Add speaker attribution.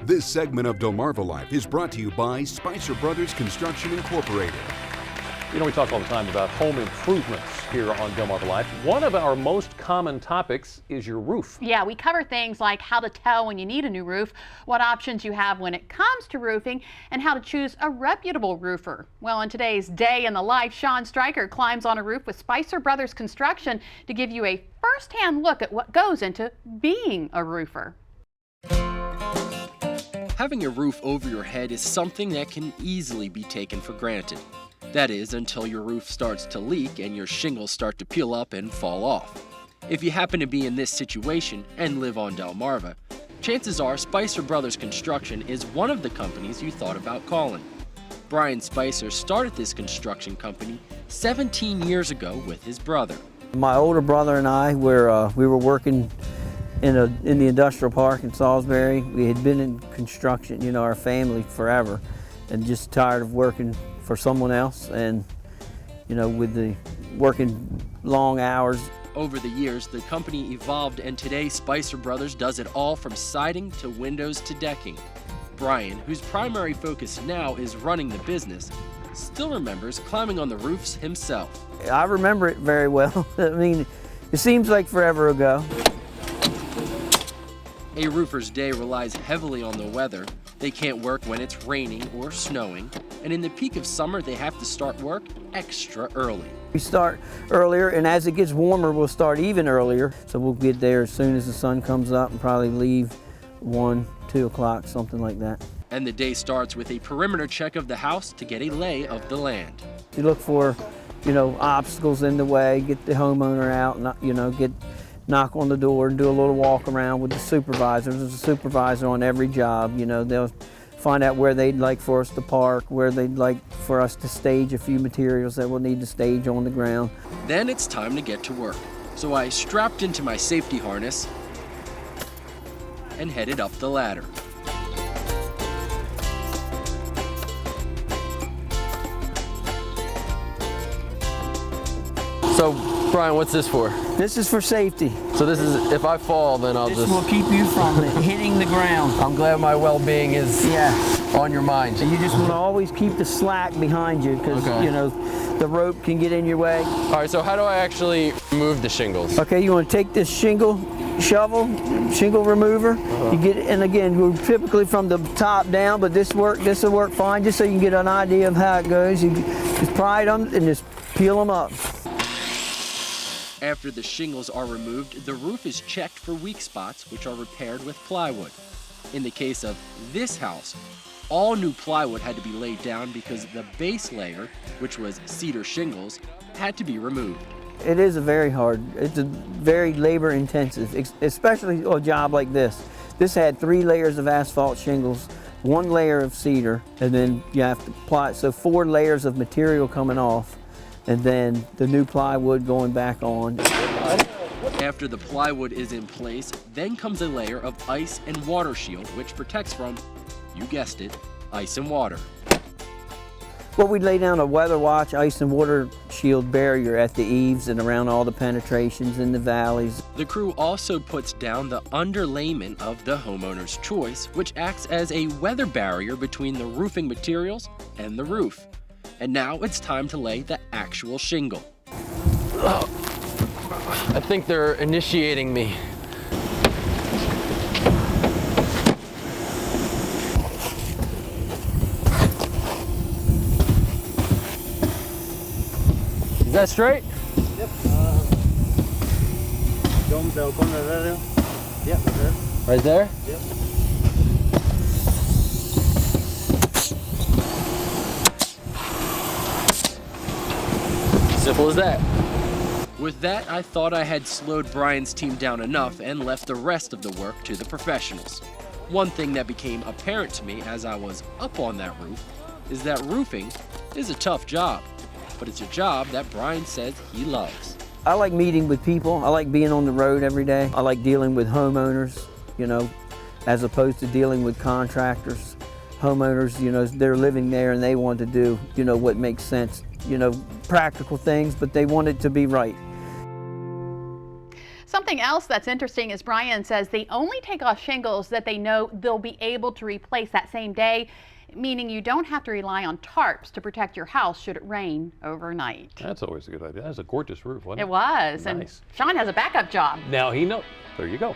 Speaker 1: This segment of Delmarva Life is brought to you by Spicer Brothers Construction Incorporated.
Speaker 2: You know, we talk all the time about home improvements here on Delmarva Life. One of our most common topics is your roof.
Speaker 3: Yeah, we cover things like how to tell when you need a new roof, what options you have when it comes to roofing, and how to choose a reputable roofer. Well, in today's Day in the Life, Sean Stryker climbs on a roof with Spicer Brothers Construction to give you a first-hand look at what goes into being a roofer.
Speaker 4: Having a roof over your head is something that can easily be taken for granted. That is, until your roof starts to leak and your shingles start to peel up and fall off. If you happen to be in this situation and live on Delmarva, chances are Spicer Brothers Construction is one of the companies you thought about calling. Brian Spicer started this construction company 17 years ago with his brother.
Speaker 5: My older brother and I we were working in the industrial park in Salisbury. We had been in construction, you know, our family forever, and just tired of working for someone else, and you know, with the working long hours.
Speaker 4: Over the years, the company evolved, and today Spicer Brothers does it all from siding to windows to decking. Brian, whose primary focus now is running the business, still remembers climbing on the roofs himself.
Speaker 5: I remember it very well. I mean, it seems like forever ago.
Speaker 4: A roofer's day relies heavily on the weather. They can't work when it's raining or snowing, and in the peak of summer, they have to start work extra early.
Speaker 5: We start earlier, and as it gets warmer, we'll start even earlier. So we'll get there as soon as the sun comes up and probably leave 1, 2 o'clock, something like that.
Speaker 4: And the day starts with a perimeter check of the house to get a lay of the land.
Speaker 5: You look for, you know, obstacles in the way, get the homeowner out, and, you know, knock on the door and do a little walk around with the supervisors. There's a supervisor on every job. You know, they'll find out where they'd like for us to park, where they'd like for us to stage a few materials that we'll need to stage on the ground.
Speaker 4: Then it's time to get to work. So I strapped into my safety harness and headed up the ladder.
Speaker 6: So, Brian, what's this for?
Speaker 5: This is for safety.
Speaker 6: So this is, if I fall, then I'll
Speaker 5: This
Speaker 6: just...
Speaker 5: will keep you from hitting the ground.
Speaker 6: I'm glad my well-being is on your mind.
Speaker 5: And you just want to always keep the slack behind you, because, you know, the rope can get in your way.
Speaker 6: All right, so how do I actually remove the shingles?
Speaker 5: Okay, you want to take this shingle remover. You get, and again, we're typically from the top down, but this will work fine, just so you can get an idea of how it goes. You just pry them and just peel them up.
Speaker 4: After the shingles are removed, the roof is checked for weak spots, which are repaired with plywood. In the case of this house, all new plywood had to be laid down because the base layer, which was cedar shingles, had to be removed.
Speaker 5: It is it's a very labor intensive, especially a job like this. This had 3 layers of asphalt shingles, 1 layer of cedar, and then you have to apply, so 4 layers of material coming off, and then the new plywood going back on.
Speaker 4: After the plywood is in place, then comes a layer of ice and water shield, which protects from, you guessed it, ice and water.
Speaker 5: Well, we lay down a weather watch, ice and water shield barrier at the eaves and around all the penetrations in the valleys.
Speaker 4: The crew also puts down the underlayment of the homeowner's choice, which acts as a weather barrier between the roofing materials and the roof. And now it's time to lay the actual shingle.
Speaker 6: Oh, I think they're initiating me. Is that straight?
Speaker 7: Yep. Yep, that's it.
Speaker 6: Right there?
Speaker 7: Yep.
Speaker 6: Simple as that.
Speaker 4: With that, I thought I had slowed Brian's team down enough and left the rest of the work to the professionals. One thing that became apparent to me as I was up on that roof is that roofing is a tough job, but it's a job that Brian says he loves.
Speaker 5: I like meeting with people. I like being on the road every day. I like dealing with homeowners, you know, as opposed to dealing with contractors. Homeowners, you know, they're living there and they want to do, you know, what makes sense, you know, practical things, but they want it to be right.
Speaker 3: Something something else that's interesting is Brian says they only take off shingles that they know they'll be able to replace that same day, meaning you don't have to rely on tarps to protect your house should it rain overnight.
Speaker 2: That's always a good idea. That's a gorgeous roof, wasn't it?
Speaker 3: It was.
Speaker 2: Nice.
Speaker 3: And Sean has a backup job.
Speaker 2: Now he knows. There you go.